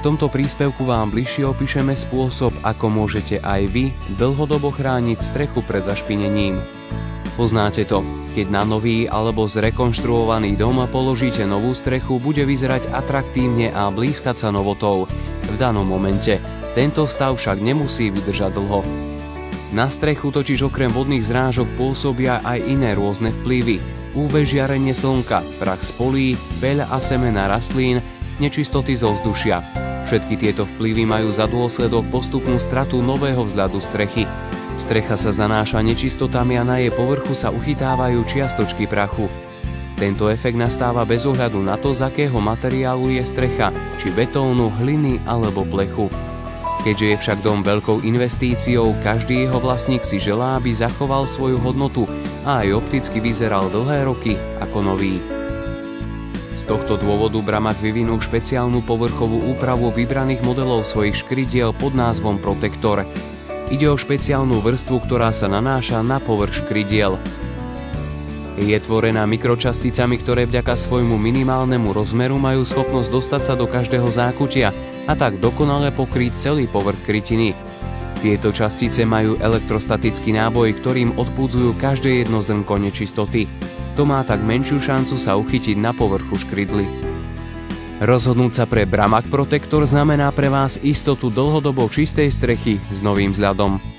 tomto príspevku vám bližšie opíšeme spôsob, ako môžete aj vy dlhodobo chrániť strechu pred zašpinením. Poznáte to, keď na nový alebo zrekonštruovaný dom položíte novú strechu, bude vyzerať atraktívne a blýskať sa novotou. V danom momente. Tento stav však nemusí vydržať dlho. Na strechu totiž okrem vodných zrážok pôsobia aj iné rôzne vplyvy. UV žiarenie slnka, prach z polí, peľ a semena rastlín, nečistoty zo vzdušia. Všetky tieto vplyvy majú za dôsledok postupnú stratu nového vzhľadu strechy. Strecha sa zanáša nečistotami a na jej povrchu sa uchytávajú čiastočky prachu. Tento efekt nastáva bez ohľadu na to, z akého materiálu je strecha, či betónu, hliny alebo plechu. Keďže je však dom veľkou investíciou, každý jeho vlastník si želá, aby zachoval svoju hodnotu a aj opticky vyzeral dlhé roky ako nový. Z tohto dôvodu Bramag vyvinul špeciálnu povrchovú úpravu vybraných modelov svojich škridiel pod názvom Protektor. Ide o špeciálnu vrstvu, ktorá sa nanáša na povrch škridiel. Je tvorená mikročasticami, ktoré vďaka svojmu minimálnemu rozmeru majú schopnosť dostať sa do každého zákutia a tak dokonale pokryť celý povrch krytiny. Tieto častice majú elektrostatický náboj, ktorým odpudzujú každé jedno zrnko nečistoty. To má tak menšiu šancu sa uchytiť na povrchu škridly. Rozhodnúť sa pre Bramag Protektor znamená pre vás istotu dlhodobo čistej strechy s novým vzhľadom.